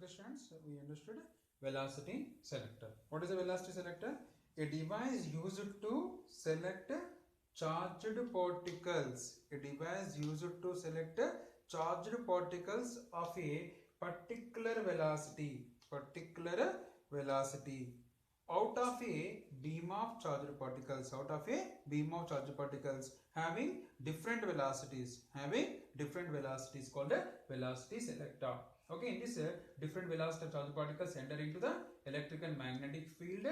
Okay, students, we understood velocity selector. What is a velocity selector? A device used to select charged particles. A device used to select charged particles of a particular velocity. Particular velocity out of a beam of charged particles. Out of a beam of charged particles having different velocities. Having different velocities called a velocity selector. Okay, in this different velocity of charged particles enter into the electric and magnetic field,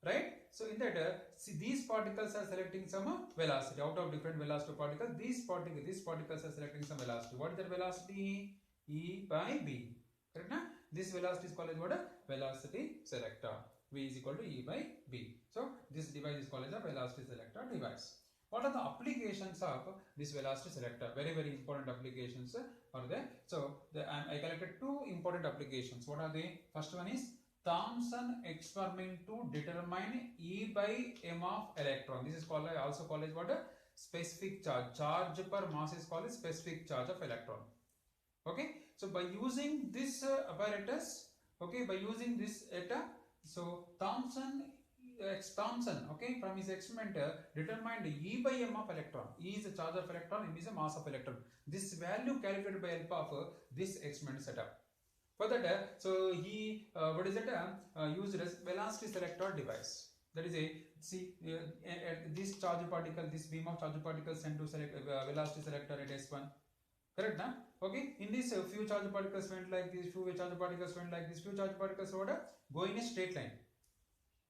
right? So in that, see, these particles are selecting some velocity out of different velocity of particles. These particles are selecting some velocity. What is that velocity? E by B. Correct? Na? This velocity is called as what? Velocity selector. V is equal to E by B. So this device is called as a velocity selector device. What are the applications of this velocity selector? Very, very important applications are there. So I collected two important applications. What are they? First one is Thomson experiment to determine E by M of electron. This is called also called as what? Specific charge. Charge per mass is called as specific charge of electron. Okay. So by using this apparatus, okay, by using this so Thomson, okay, from his experiment determined E by M of electron. E is the charge of electron, M is the mass of electron. This value calculated by help of this experiment setup. For that, so he used as velocity selector device. That is this charge particle, this beam of charge particles sent to select velocity selector at S1. Correct, na? Okay. In this, few charge particles went like this, few charge particles went like this, few charge particles go in a straight line.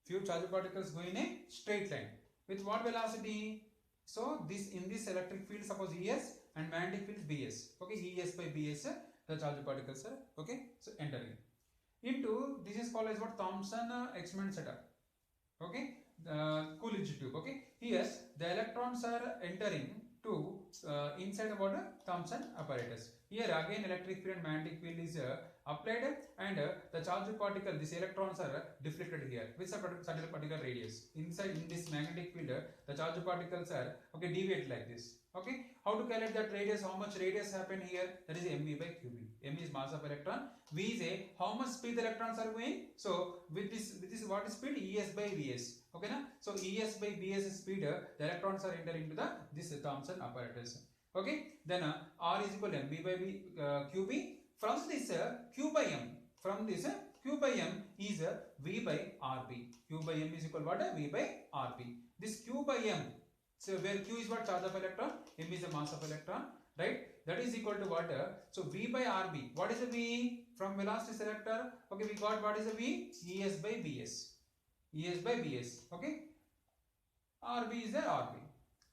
Few charge particles go in a straight line. With what velocity? So this in this electric field, suppose ES and magnetic field BS. Okay, ES by BS, the charge particles are okay. So entering into this is called as what Thomson experiment setup. Okay, Coolidge tube. Okay, here the electrons are entering to inside the water Thomson apparatus. Here again electric field and magnetic field is applied, and the charged particle, these electrons are deflected here with a certain particular radius. Inside in this magnetic field, the charged particles are okay deviate like this. Okay, how to calculate that radius? How much radius happen here? That is mv by qb. M is mass of electron. V is a how much speed the electrons are going. So with this what is speed? Es by Vs. Okay, na? So Es by Vs speed, the electrons are entering into the this Thomson apparatus. Okay, then R is equal to mv by qb. From this q by m, from this q by m is v by rb. Q by m is equal to what? V by rb. This q by m, so where q is what? Charge of electron, m is the mass of electron, right? That is equal to what? So v by rb. What is the v from velocity selector? Okay, we got what is the v? Es by bs. Es by bs. Okay, rb is the rb.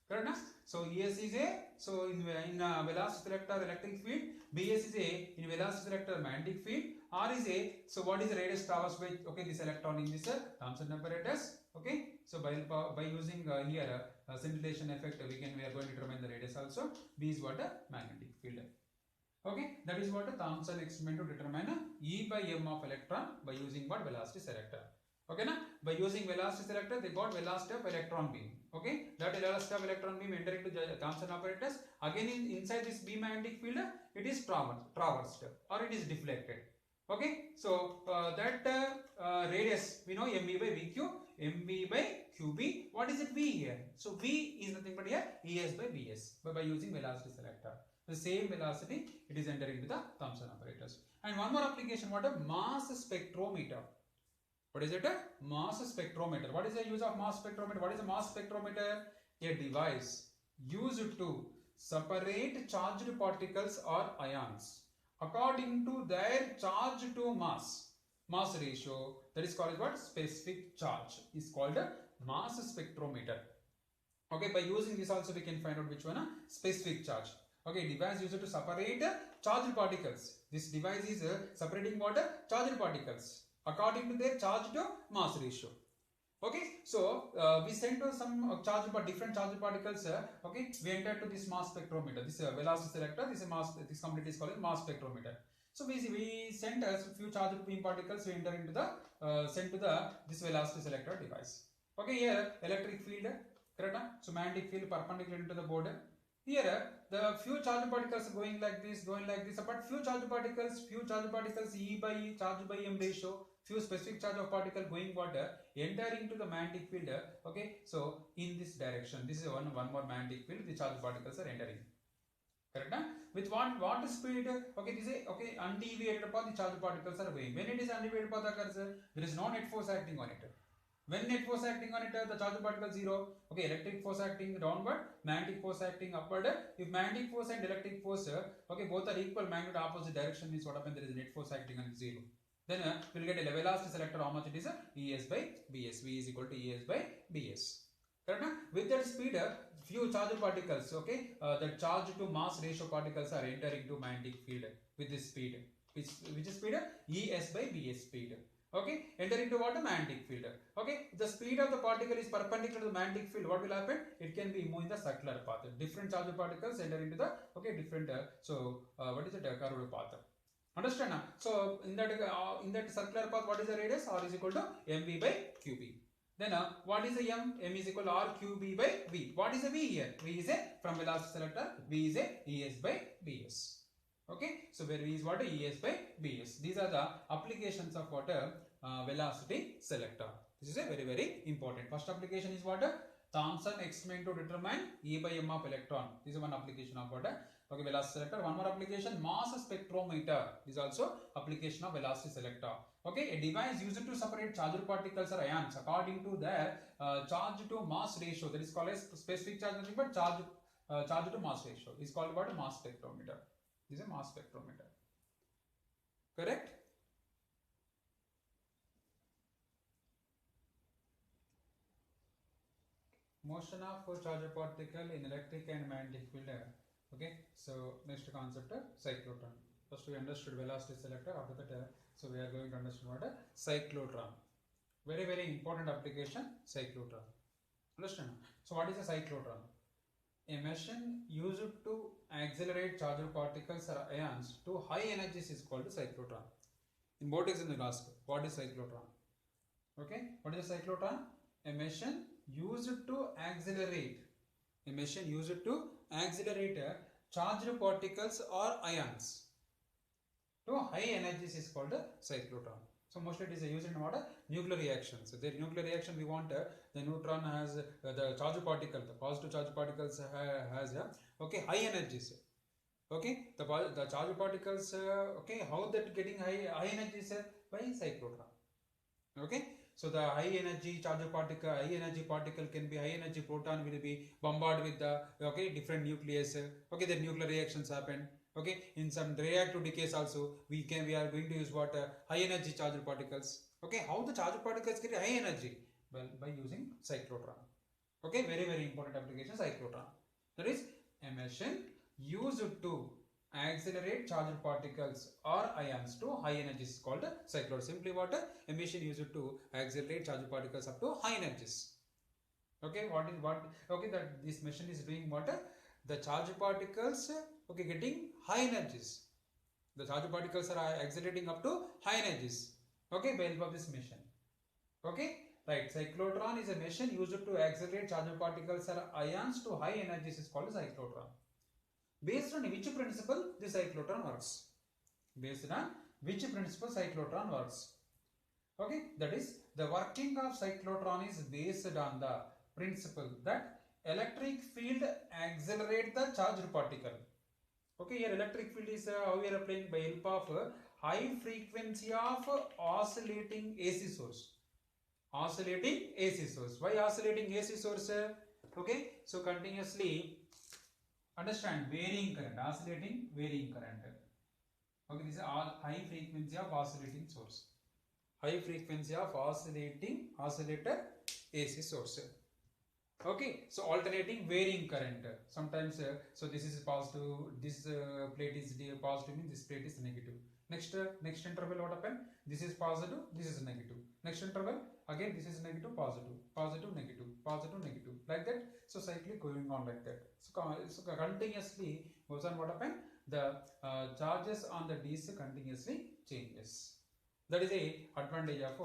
Correct, na? So Es is a, so in velocity selector electric field, Bs is a in velocity selector magnetic field, R is a, so what is the radius traversed by okay this electron in this Thomson apparatus. Okay, so by using here scintillation effect we are going to determine the radius also. B is what? Magnetic field. Okay, that is what Thomson experiment to determine E by M of electron by using what? Velocity selector. Okay, na? By using velocity selector, they got velocity of electron beam. Okay, that velocity of electron beam enter into the Thomson apparatus. Again, inside this beam magnetic field, it is traversed or it is deflected. Okay, so that radius we know mv by vq, mv by qb. What is it v here? So v is nothing but here es by bs. But by using velocity selector, the same velocity it is entering into the Thomson apparatus. And one more application, what? A mass spectrometer. What is it? A mass spectrometer. What is the use of mass spectrometer? What is a mass spectrometer? A device used to separate charged particles or ions according to their charge to mass ratio. That is called what? Specific charge is called a mass spectrometer. Okay, by using this also we can find out which one? Specific charge. Okay, device used to separate charged particles. This device is separating what? Charged particles according to their charge to mass ratio. Okay, so we sent to some different charged particles. Okay, we entered to this mass spectrometer. This velocity selector. This mass. This complete is called mass spectrometer. So we sent a few charged beam particles. We enter into the sent to the this velocity selector device. Okay, here electric field. Correct? So magnetic field perpendicular into the board. Here the few charge particles going like this, but few charge particles E by E, charge by M ratio, few specific charge of particle going what entering to the magnetic field. Okay, so in this direction, this is one more magnetic field, the charge particles are entering. Correct? With what speed? Okay, this is okay undeviated path, the charge particles are going. When it is undeviated path occurs, there is no net force acting on it. When net force acting on it, the charge particle zero. Okay, electric force acting downward, magnetic force acting upward. If magnetic force and electric force, okay, both are equal magnet opposite direction, means what happens? There is net force acting on zero. Then we'll get a velocity selector. How much it is? Es by bs. V is equal to Es by bs. Correct? With that speed, few charge particles, okay, the charge to mass ratio particles are entering to magnetic field with this speed. Which is speed? Es by bs speed. Okay, enter into what? A magnetic field. Okay, the speed of the particle is perpendicular to the magnetic field. What will happen? It can be moved in the circular path. Different charge particles enter into the different what is it? Curved path. Understand now? So in that circular path, what is the radius? R is equal to mv by qb. Then what is the m? M is equal to r qb by v. What is the v here? V is a from velocity selector. V is a es by bs. Okay, so where V is what? Es by bs. These are the applications of what? Velocity selector. This is a very important. First application is what? Thomson experiment to determine E by M of electron. This is one application of what? Okay, velocity selector. One more application, mass spectrometer. This is also application of velocity selector. Okay, a device used to separate charged particles or ions according to their charge to mass ratio. That is called as specific charge, nothing but charge to mass ratio. Is called what? Mass spectrometer. This is a mass spectrometer. Correct? Motion of charged particle in electric and magnetic field. Okay, so next concept, cyclotron. First we understood velocity selector. After that, so we are going to understand what a cyclotron. Very important application, cyclotron. Understand? So what is a cyclotron? A machine used to accelerate charged particles or ions to high energies is called cyclotron. In both exams you ask, what is cyclotron? Okay, what is a cyclotron? A machine used to accelerate. A machine used to accelerate charged particles or ions to high energies is called a cyclotron. So mostly it is used in what? Nuclear reactions. So the nuclear reaction we want the neutron has the charge particle, the positive charge particles has okay high energies. Okay, the charge particles okay, how that getting high energies by cyclotron. Okay, so the high energy particle can be high energy proton will be bombarded with the different nucleus. Okay, the nuclear reactions happen. Okay, in some reactive decays also we are going to use what high energy charged particles. Okay, how the charged particles get high energy? Well, by using cyclotron. Okay, very important application, cyclotron. That is a machine used to accelerate charged particles or ions to high energies is called cyclotron. Simply what? A machine used to accelerate charged particles up to high energies. Okay, okay, that this machine is doing what? The charged particles okay getting high energies. The charged particles are accelerating up to high energies. Okay, by help of this machine. Okay, right. Cyclotron is a machine used to accelerate charged particles or ions to high energies is called cyclotron. Based on which principle the cyclotron works? Based on which principle cyclotron works? Okay, that is the working of cyclotron is based on the principle that electric field accelerate the charged particle. Okay, here electric field is how we are applying by help of high frequency of oscillating AC source. Oscillating AC source. Why oscillating AC source? Okay, so continuously understand varying current, oscillating varying current. Okay, this is high frequency of oscillating source. High frequency of oscillator AC source. Okay, so alternating varying current. Sometimes so this is positive, this plate is positive, means this plate is negative. Next interval what happen? This is positive, this is negative. Next interval again this is negative, positive, positive, negative, positive, negative, like that. So cyclic going on like that. So continuously goes on. What happen? The charges on the DC continuously changes. That is a advantage of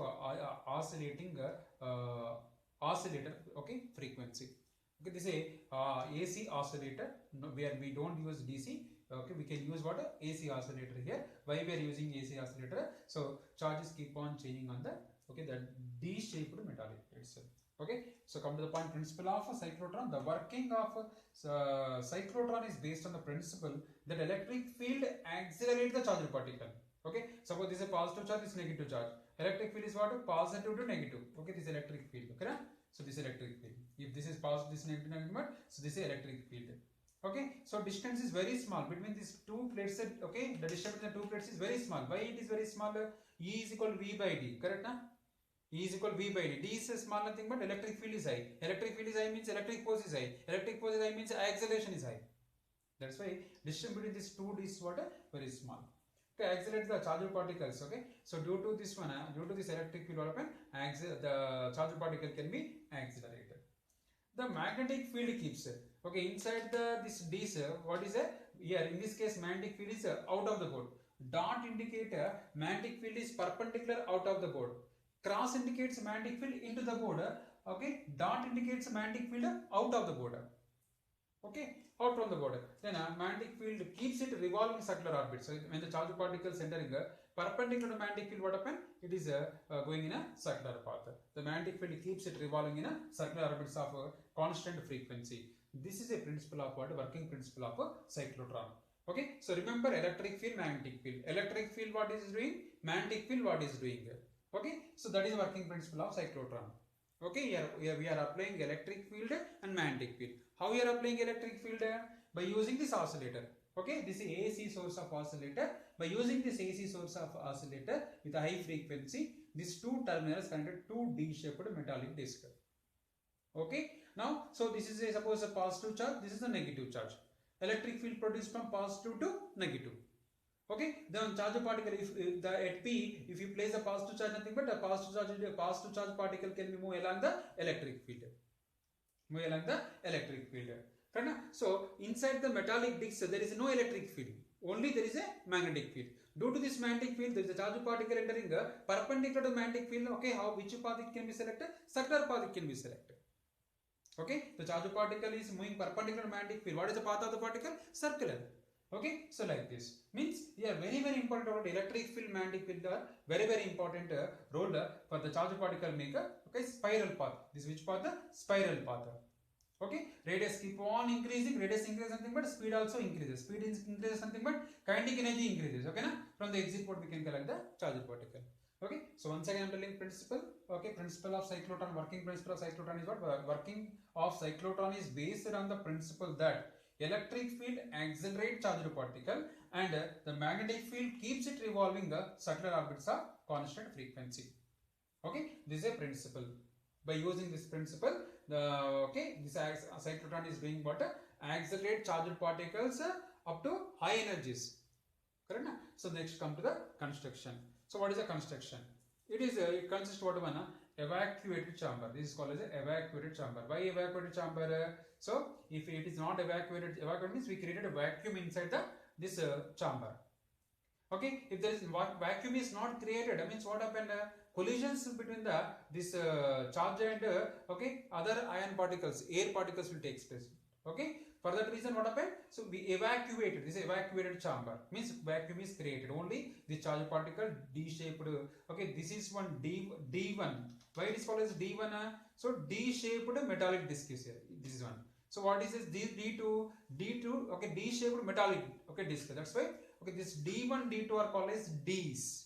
oscillating oscillator okay frequency. Okay, this is a AC oscillator, where we don't use DC. Okay, we can use what a AC oscillator here. Why we are using AC oscillator? So charges keep on changing on the D-shaped metallic plates. Okay, so come to the point, principle of a cyclotron. The working of a cyclotron is based on the principle that electric field accelerates the charged particle. Okay, suppose this is a positive charge, this is negative charge. Electric field is what? Positive to negative. Okay, this is electric field. Okay, so this is electric field. If this is positive, this is negative, so this is electric field. Okay, so distance is very small between these two plates. Okay, the distance between the two plates is very small. Why it is very small? E is equal to V by D. Correct, na? E is equal to V by D. D is small nothing but electric field is high. Electric field is high means electric force is high. Electric force is high means acceleration is high. That's why distance between these two D is what? Very small. Okay, accelerate the charged particles. Okay, so due to this one, due to this electric field development, the charged particle can be accelerated. The magnetic field keeps okay inside this D's. What is here in this case magnetic field is out of the board. Dot indicate magnetic field is perpendicular out of the board. Cross indicates magnetic field into the board. Okay, dot indicates magnetic field out of the board. Okay, out from the board. Then magnetic field keeps it revolving circular orbit. So when the charged particles entering perpendicular to magnetic field, what happen? It is going in a circular path. The magnetic field keeps it revolving in a circular orbits of constant frequency. This is a principle of what? Working principle of a cyclotron. Okay, so remember electric field, magnetic field. Electric field what is doing? Magnetic field what is doing? Okay, so that is working principle of cyclotron. Okay, here we are applying electric field and magnetic field. How we are applying electric field? By using this oscillator. Okay, this is AC source of oscillator. By using this AC source of oscillator with a high frequency, these two terminals connected to D-shaped metallic disc. Okay, now so this is suppose a positive charge, this is a negative charge. Electric field produced from positive to negative. Okay, then charge particle, if the at P, if you place a positive charge, nothing but a positive charge particle can be moved along the electric field. Move along the electric field. So inside the metallic disc there is no electric field, only there is a magnetic field. Due to this magnetic field, there is a charge particle entering perpendicular to magnetic field. Okay, how which path it can be selected? Circular path it can be selected. Okay, the charge particle is moving perpendicular to magnetic field. What is the path of the particle? Circular. Okay, so like this means yeah, very important about electric field, magnetic field are very important role for the charge particle maker. Okay, spiral path. This which path? The spiral path. Okay, radius keep on increasing. Radius increases something, but speed also increases. Speed increases something, but kinetic energy increases. Okay, na? From the exit port we can collect the charge particle. Okay, so once again I am telling principle. Okay, principle of cyclotron. Working principle of cyclotron is what? Working of cyclotron is based on the principle that electric field accelerates charged particle and the magnetic field keeps it revolving the circular orbits of constant frequency. Okay, this is a principle. By using this principle, this cyclotron is doing what? Accelerate charged particles up to high energies. Correct? So next come to the construction. So what is the construction? It is it consists of one evacuated chamber. This is called as a evacuated chamber. Why evacuated chamber? So if it is not evacuated means we created a vacuum inside this chamber. Okay, if there is vacuum is not created, that means what happened? Collisions between this charge and other ion particles, air particles will take place. Okay, for that reason what happened? So we evacuated. This evacuated chamber means vacuum is created. Only the charge particle D-shaped. Okay, this is one D1. Why it is called as D1? So D-shaped metallic disc is here. This is one. So what is this? D2. Okay, D-shaped metallic disc. That's why. Okay, this D1, D2 are called as Ds.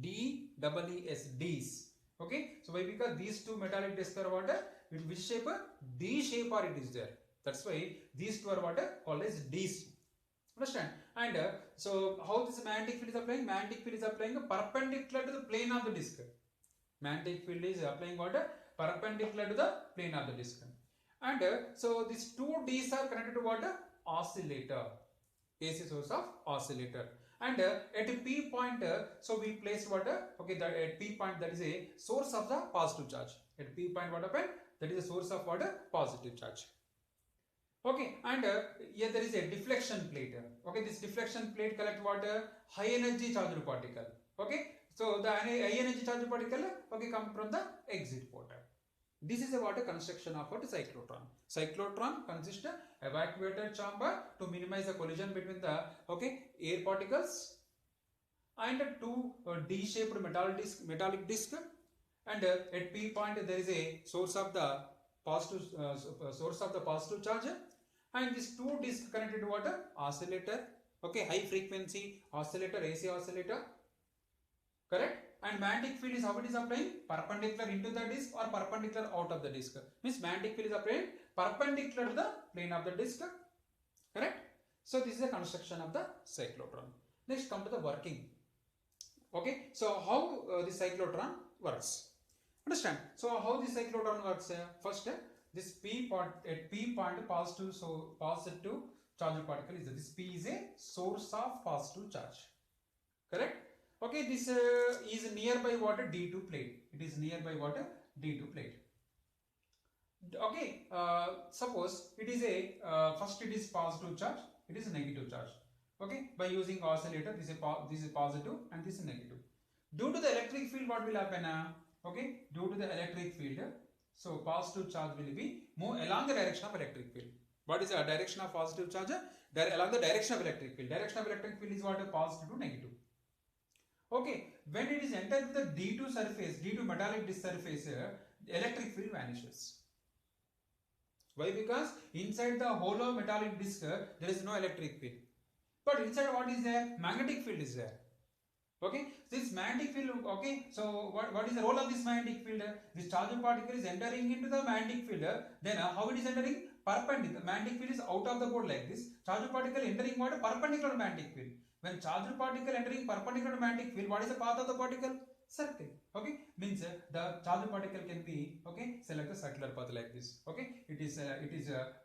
D-E-E-S, Ds. Okay, so why? Because these two metallic discs are what? In which shape? D shape or it is there. That's why these two are what? Called as Ds. Understand? And so how this magnetic field is applying? Magnetic field is applying perpendicular to the plane of the disc. Magnetic field is applying what? Perpendicular to the plane of the disc. And so these two Ds are connected to what? Oscillator. AC source of oscillator. And at P point, so we placed what? Okay, that at P point that is a source of the positive charge. At P point what happened? That is a source of what? Positive charge. Okay, and here there is a deflection plate. Okay, this deflection plate collect what? High energy charged particle. Okay, so the high energy charged particle come from the exit port. This is about a construction of what cyclotron. Cyclotron consists of evacuated chamber to minimize the collision between the air particles and two D-shaped metallic disc, and at P point there is a source of the positive charge, and these two discs connected to what? Oscillator, high frequency oscillator, AC oscillator, correct? And magnetic field is how it is applying? Perpendicular into the disc or perpendicular out of the disc. Means magnetic field is applying perpendicular to the plane of the disc, correct? So this is the construction of the cyclotron. Next come to the working. Okay, so how the cyclotron works? Understand? So how the cyclotron works? First, this P point at P point positive charge particle is this P is a source of positive charge, correct? Okay, this is nearby what? D2 plate. It is nearby what? D2 plate. Okay, suppose it is a first it is positive charge, it is a negative charge. Okay, by using oscillator, this is positive and this is negative. Due to the electric field, what will happen? Okay, due to the electric field, so positive charge will be move along the direction of electric field. What is the direction of positive charge? Along the direction of electric field. Direction of electric field is what? Positive to negative. Okay, when it is entered the D2 surface, D2 metallic disc surface, the electric field vanishes. Why? Because inside the hollow metallic disc, there is no electric field. But inside what is there? Magnetic field is there. Okay, this magnetic field, okay, so what is the role of this magnetic field? This charged particle is entering into the magnetic field, then how it is entering? Perpendicular. Magnetic field is out of the board like this. Charged particle entering what? Perpendicular magnetic field. When charged particle entering perpendicular magnetic field, what is the path of the particle? Circle. Okay, means the charged particle can be, select the circular path like this. Okay, it is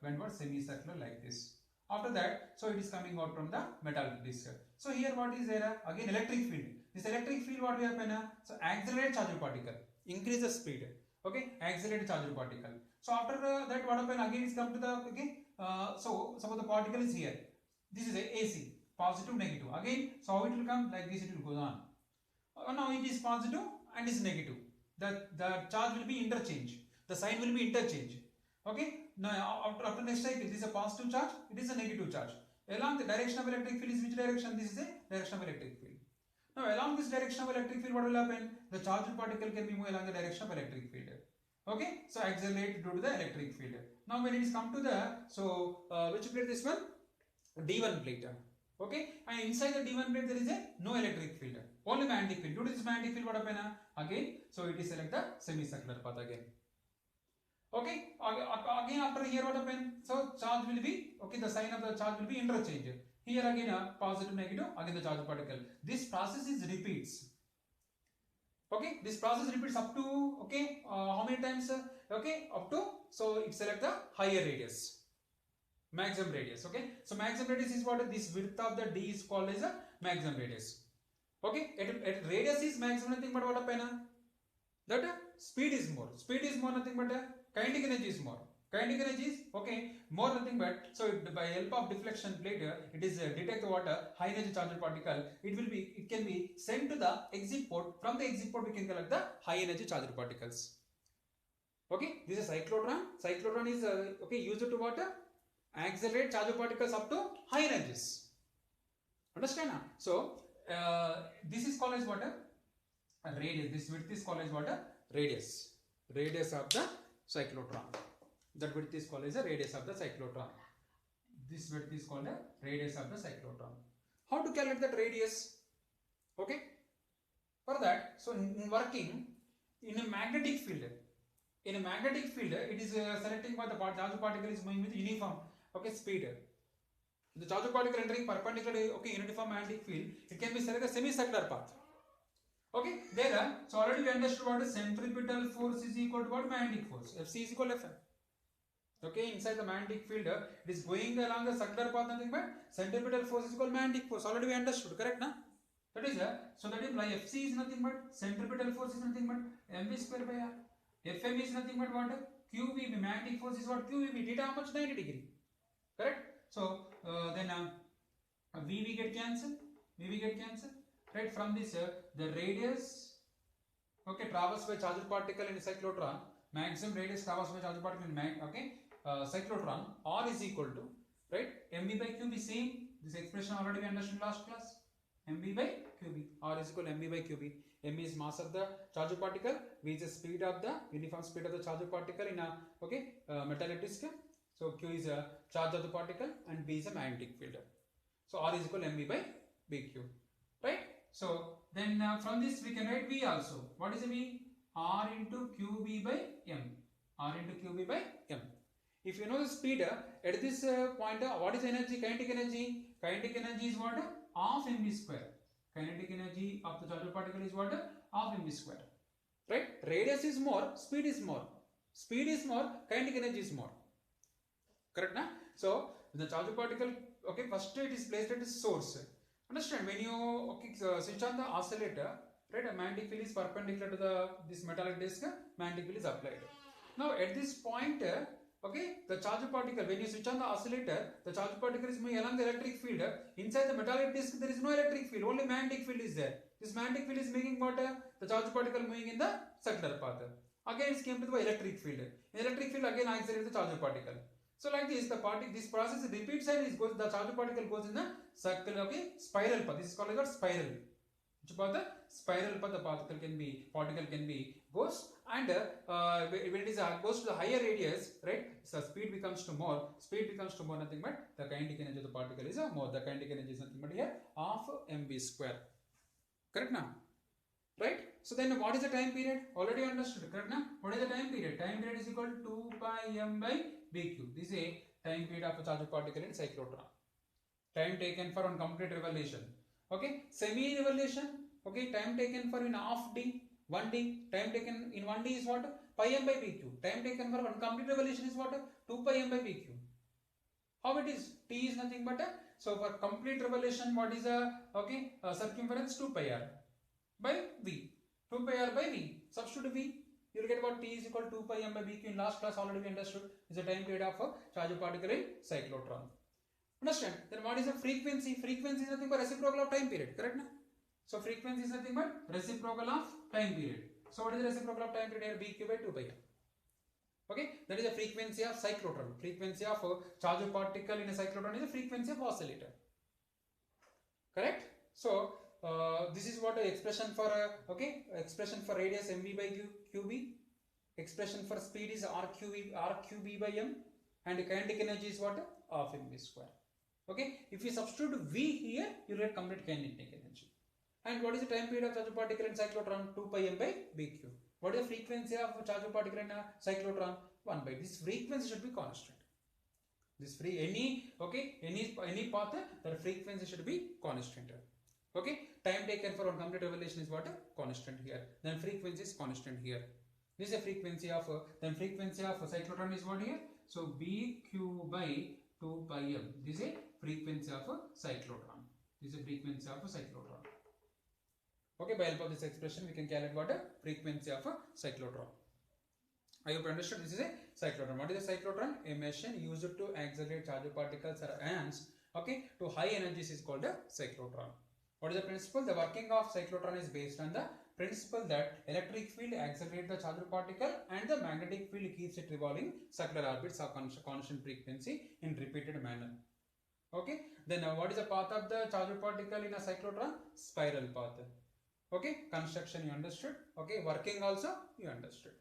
when what? Semicircular like this. After that, so it is coming out from the metallic disc. So here what is there? Again electric field. This electric field what will happen? So accelerate charged particle, increase the speed. Okay, accelerate charged particle. So after that what happen? Again is come to the so suppose the particle is here. This is a AC, positive, negative. Again, so how it will come? Like this it will go on. Now it is positive and is negative. The charge will be interchange. The sign will be interchange. Okay. Now after next cycle, this is a positive charge, it is a negative charge. Along the direction of electric field is which direction? This is a direction of electric field. Now along this direction of electric field, what will happen? The charged particle can be moved along the direction of electric field. Okay, so accelerate due to the electric field. Now when it is come to the which plate this one? D1 plate. Okay, and inside the D1 plate there is a no electric field, only magnetic field. Due to this magnetic field, what happen? Again, so it is select the semicircular path again. Okay, again after here what happen? So charge will be, the sign of the charge will be interchange. Here again positive, negative, again the charge particle. This process is repeats. Okay, this process repeats up to, how many times? Up to, so it select the higher radius, maximum radius. Okay, so maximum radius is what? This width of the D is called as a maximum radius. Okay, at radius is maximum, nothing but what happen? That speed is more. Speed is more, nothing but kinetic energy is more. Kinetic energy is more, nothing but, so by help of deflection plate, it is detect the water high energy charged particle. It can be sent to the exit port. From the exit port, we can collect the high energy charged particles. Okay, this is cyclotron. Cyclotron is used to what? Accelerate charged particles up to high energies. Understand? So this is called as what? Radius. This width is called as what? Radius. Radius of the cyclotron. That width is called as a radius of the cyclotron. This width is called a radius of the cyclotron. How to calculate that radius? Okay. For that, so in working in a magnetic field, it is selecting what the charged particle is moving with uniform speed. The charged particle entering perpendicular uniform magnetic field, it can be selected a semicircular path. Okay, there, so already we understood what is centripetal force is equal to what? Magnetic force. Fc is equal to Fm. Okay, inside the magnetic field, it is going along the circular path, nothing but centripetal force is equal to magnetic force. Already we understood, correct? Na? That is so that implies Fc is nothing but centripetal force is nothing but mv square by r. Fm is nothing but what? QVB. Magnetic force is what? QVB. Theta how much? 90 degree. Correct? So then VV get cancelled. VV get cancelled. Right, from this the radius traversed by charged particle in cyclotron. maximum radius traversed by charged particle in cyclotron, R is equal to, right, mv by qb. Same, this expression already we understood last class. mv by qb, R is equal to mv by qb. m is mass of the charged particle, v is the speed of the uniform speed of the charged particle in a metallic disc. So q is a charge of the particle and b is a magnetic field. So R is equal to mv by bq, right? So then from this we can write v also. What is the v? R into qb by m. R into qb by m. If you know the speed at this point, what is the energy? Kinetic energy. Kinetic energy is what? Half mv square. Kinetic energy of the charged particle is what? Half mv square. Right? Radius is more, speed is more. Speed is more, kinetic energy is more. Correct, na? So the charged particle, okay, first it is placed at the source. Understand? When you switch on the oscillator, right, a magnetic field is perpendicular to this metallic disc. Magnetic field is applied. Now at this point, the charged particle, when you switch on the oscillator, the charged particle is moving along the electric field. Inside the metallic disc, there is no electric field, only magnetic field is there. This magnetic field is making what? The charged particle moving in the circular path. Again, it came to the electric field. In electric field, again accelerates the charged particle. So like this, this process repeats and the charged particle goes in the circle, spiral path. This is called as spiral. Which path? The spiral path. The particle can be goes, and when it is goes to the higher radius, right? So speed becomes to more. Speed becomes to more nothing but the kinetic energy of the particle is more. The kinetic energy is nothing but here half mv square. Correct now? Right? So then what is the time period? Already understood. Correct now? What is the time period? Time period is equal to 2 pi m by bq. This is a time period of a charged particle in cyclotron. Time taken for one complete revolution. Okay, semi-revolution. Okay, time taken for in half d, 1d. Time taken in 1d is what? Pi m by bq. Time taken for one complete revolution is what? 2 pi m by bq. How it is? T is nothing but so for complete revolution, what is circumference? 2 pi r by v. 2 pi r by v. Substitute v. You will get what? T is equal to 2 pi m by bq. In last class already we understood is the time period of a charged particle in cyclotron. Understand? Then what is the frequency? Frequency is nothing but reciprocal of time period. Correct? Na? So frequency is nothing but reciprocal of time period. So what is the reciprocal of time period? Here bq by 2 pi r. Okay, that is the frequency of cyclotron. Frequency of charged particle in a cyclotron is the frequency of oscillator. Correct? So this is what the expression for expression for radius mv by qb. Expression for speed is rqb by m, and kinetic energy is what? Half mv square. Okay, if you substitute v here, you will get complete kinetic energy. And what is the time period of charged particle in cyclotron? 2 pi m by bq. What is the frequency of charged particle in a cyclotron? 1 by. This frequency should be constant. Any path, the frequency should be constant. Okay, time taken for one complete revolution is what? Constant here. Then frequency is constant here. This is a frequency of cyclotron is what here? So bq by 2 pi m. This is a frequency of a cyclotron. Okay, by help of this expression we can calculate what? A frequency of a cyclotron. I hope you understood. This is a cyclotron. What is a cyclotron? A machine used to accelerate charged particles or ions, to high energies is called a cyclotron. What is the principle? The working of cyclotron is based on the principle that electric field accelerates the charged particle and the magnetic field keeps it revolving circular orbits of constant frequency in repeated manner. Okay, then what is the path of the charged particle in a cyclotron? Spiral path. Okay, construction you understood. Okay, working also you understood.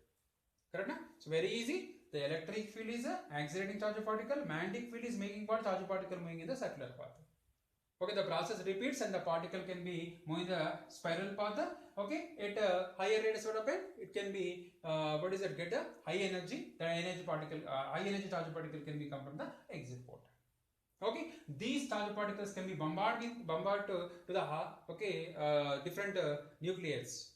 Correct? Na? So very easy. The electric field is accelerating charged particle. Magnetic field is making what? Charged particle moving in the circular path. Okay, the process repeats and the particle can be moving the spiral path. Okay, at higher radius what happen? It can be get a high energy. The energy particle, high energy charged particle can be come from the exit port. Okay, these charged particles can be bombarded to the different nucleus.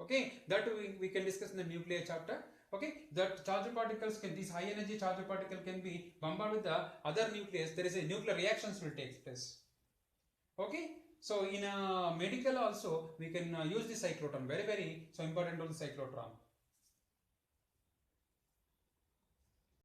Okay, that we can discuss in the nuclear chapter. Okay, that charged particles these high energy charged particle can be bombarded with the other nucleus. There is a nuclear reactions will take place. Okay, so in medical also we can use the cyclotron. Very so important role cyclotron.